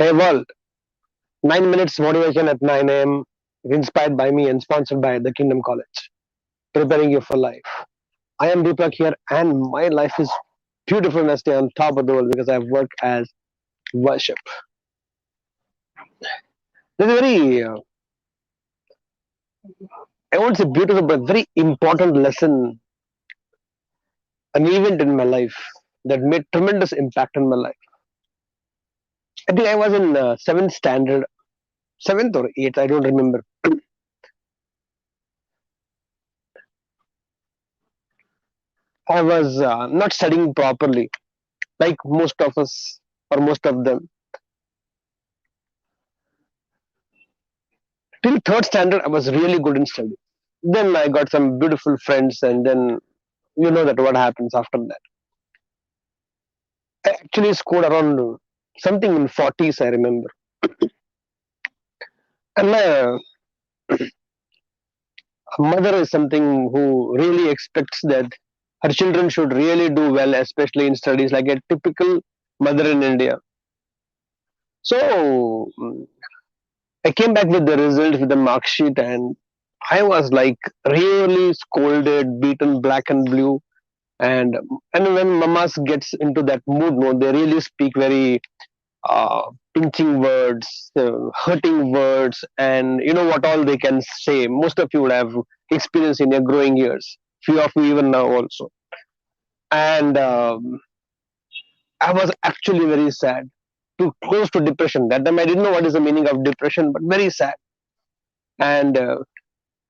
Hey world, 9 minutes motivation at 9 a.m. inspired by me and sponsored by the Kingdom College. Preparing you for life. I am Deepak here and my life is beautiful and I stay on top of the world because I work as worship. There's a very, I won't say beautiful, but very important lesson, an event in my life that made tremendous impact on my life. I think I was in 7th standard, 7th or 8th, I don't remember. I was not studying properly, like most of us or most of them. Till 3rd standard, I was really good in study. Then I got some beautiful friends, and then you know that what happens after that. I actually scored around something in 40s, I remember. And my mother is something who really expects that her children should really do well, especially in studies, like a typical mother in India. So I came back with the results with the mark sheet, and I was like really scolded, beaten black and blue. And when mamas gets into that mood, no, they really speak very pinching words, hurting words, and you know what all they can say. Most of you would have experience in your growing years. Few of you even now also. And I was actually very sad, too close to depression. That time I didn't know what is the meaning of depression, but very sad. And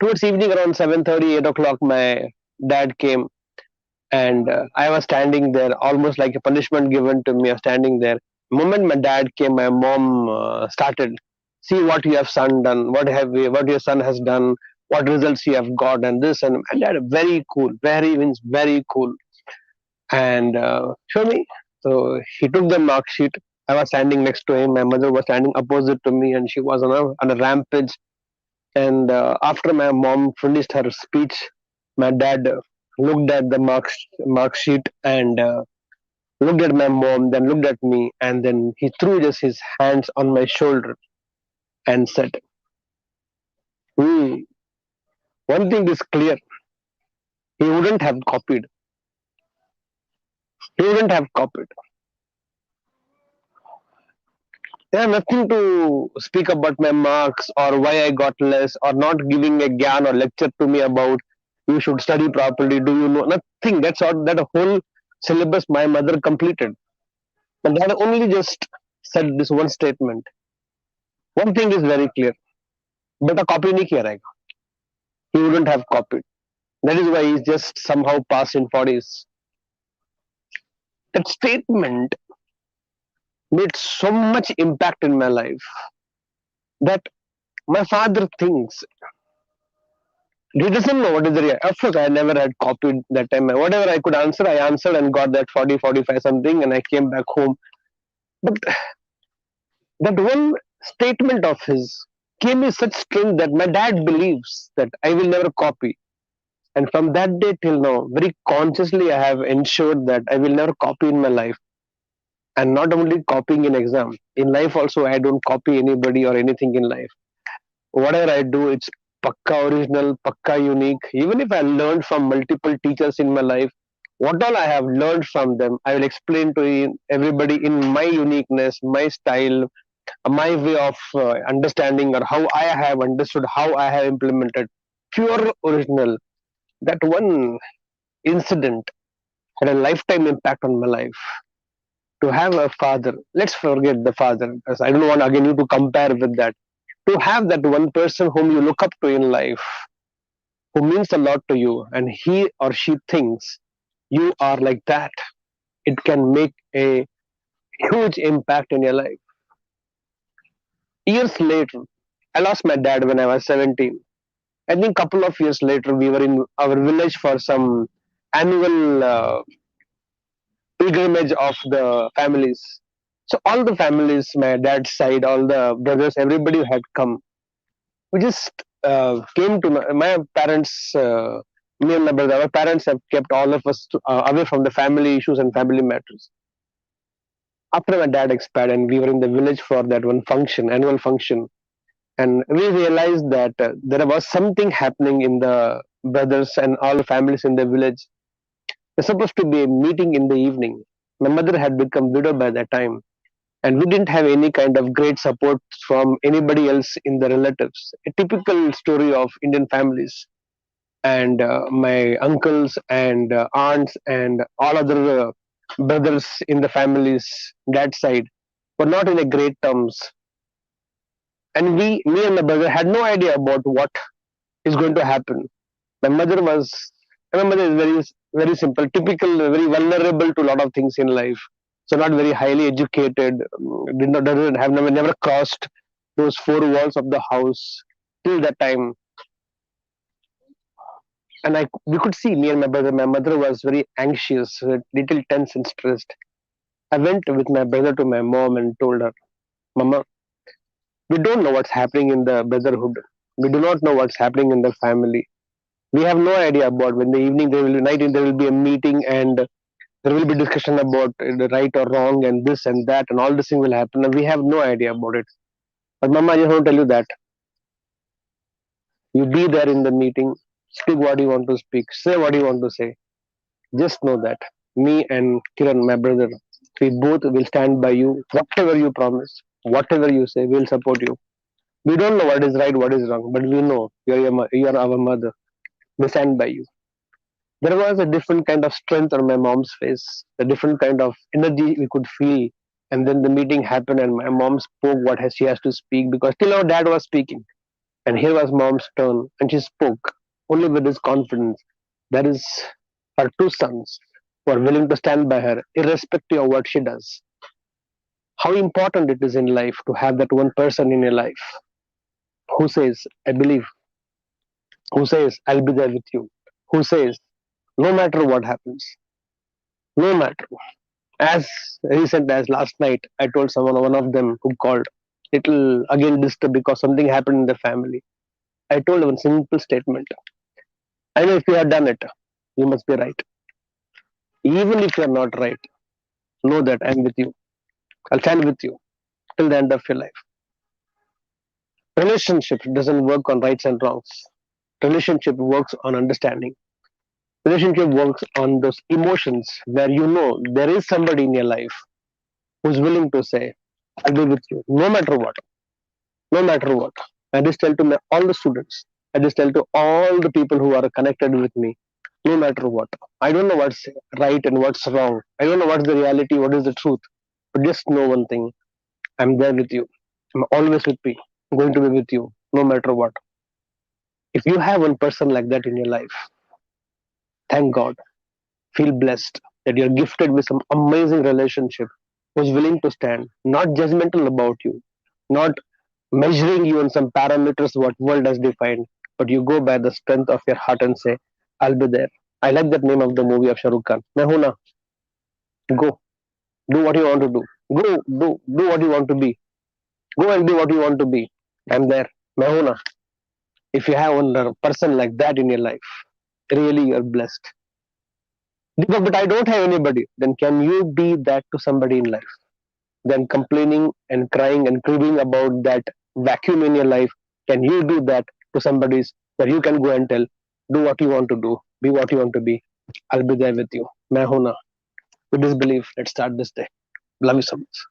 towards evening around 7:30, 8 o'clock, my dad came, and I was standing there, almost like a punishment given to me. I was standing there. The moment my dad came, my mom started, see what you have son done, what your son has done, what results you have got, and this and my dad very cool, very means very cool, and show me. So he took the mark sheet. I was standing next to him. My mother was standing opposite to me, and she was on a rampage. And after my mom finished her speech, my dad looked at the mark sheet and looked at my mom, then looked at me, and then he threw just his hands on my shoulder and said, "Hmm, one thing is clear. He wouldn't have copied. He wouldn't have copied. There nothing to speak about my marks or why I got less or not giving a gyan or lecture to me about you should study properly. Do you know nothing? That's all. That whole syllabus my mother completed. And dad only just said this one statement. One thing is very clear. बेटा copy नहीं किया रहेगा. He wouldn't have copied. That is why he's just somehow passed in 40s. That statement made so much impact in my life that my father thinks he doesn't know what is the real. Of course, I never had copied that time. Whatever I could answer, I answered and got that 40, 45 something, and I came back home. But that one statement of his gave me such strength that my dad believes that I will never copy. And from that day till now, very consciously, I have ensured that I will never copy in my life. And not only copying in exam, in life also, I don't copy anybody or anything in life. Whatever I do, it's pakka original, pakka unique. Even if I learned from multiple teachers in my life, what all I have learned from them, I will explain to everybody in my uniqueness, my style, my way of understanding, or how I have understood, how I have implemented. Pure original. That one incident had a lifetime impact on my life. To have a father, let's forget the father, because I don't want again you to compare with that. To have that one person whom you look up to in life, who means a lot to you, and he or she thinks you are like that, it can make a huge impact in your life. Years later, I lost my dad when I was 17. I think couple of years later, we were in our village for some annual pilgrimage of the families. So all the families, my dad's side, all the brothers, everybody had come. We just came to my parents, me and my brother. Our parents have kept all of us away from the family issues and family matters. After my dad expired, and we were in the village for that one function, annual function, and we realized that there was something happening in the brothers and all the families in the village. There's supposed to be a meeting in the evening. My mother had become widow by that time, and we didn't have any kind of great support from anybody else in the relatives. A typical story of Indian families. And my uncles and aunts and all other brothers in the families that side were not in a great terms, and me and my brother had no idea about what is going to happen. My mother was, my mother is very simple, typical, very vulnerable to a lot of things in life. So not very highly educated, did not doesn't have never crossed those four walls of the house till that time. And I we could see me and my brother. My mother was very anxious, little tense and stressed. I went with my brother to my mom and told her, "Mama, we don't know what's happening in the brotherhood. We do not know what's happening in the family. We have no idea about when the evening there will be night and there will be a meeting and there will be discussion about the right or wrong and this and that and all this thing will happen. And we have no idea about it. But Mama, I just want to tell you that you be there in the meeting, speak what you want to speak, say what you want to say. Just know that me and Kiran, my brother, we both will stand by you. Whatever you promise, whatever you say, we'll support you. We don't know what is right, what is wrong, but we know you're our mother. We stand by you." There was a different kind of strength on my mom's face, a different kind of energy we could feel. And then the meeting happened, and my mom spoke what she has to speak because till our dad was speaking. And here was mom's turn, and she spoke only with this confidence. That is her two sons who are willing to stand by her, irrespective of what she does. How important it is in life to have that one person in your life who says, "I believe," who says, "I'll be there with you," who says, "No matter what happens, no matter." As recent as last night, I told someone, one of them who called, little again disturbed because something happened in the family. I told one simple statement. I know if you have done it, you must be right. Even if you are not right, know that I'm with you. I'll stand with you till the end of your life. Relationship doesn't work on rights and wrongs. Relationship works on understanding. Relationship works on those emotions where you know there is somebody in your life who's willing to say, "I'll be with you, no matter what, no matter what." I just tell to all the students, I just tell to all the people who are connected with me, no matter what. I don't know what's right and what's wrong. I don't know what's the reality, what is the truth. But just know one thing, I'm there with you. I'm always with you. I'm going to be with you, no matter what. If you have one person like that in your life, thank God. Feel blessed that you're gifted with some amazing relationship who's willing to stand, not judgmental about you, not measuring you on some parameters what world has defined, but you go by the strength of your heart and say, "I'll be there." I like that name of the movie of Shah Rukh Khan. Main hoon na, go, do what you want to do. Go, do what you want to be. Go and be what you want to be. I'm there. Main hoon na. If you have one person like that in your life, really you're blessed. Deepak, but I don't have anybody. Then can you be that to somebody in life? Then complaining and crying and grieving about that vacuum in your life, can you do that to somebody's where you can go and tell, do what you want to do, be what you want to be. I'll be there with you. Main hoon na. With this belief, let's start this day. Love you so much.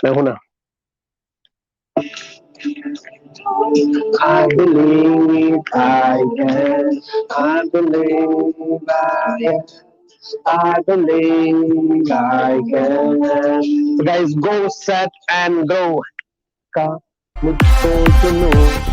Main hoon na. I believe I can. I believe I can. I believe I can. So guys, go set and go. का मुझको जुनून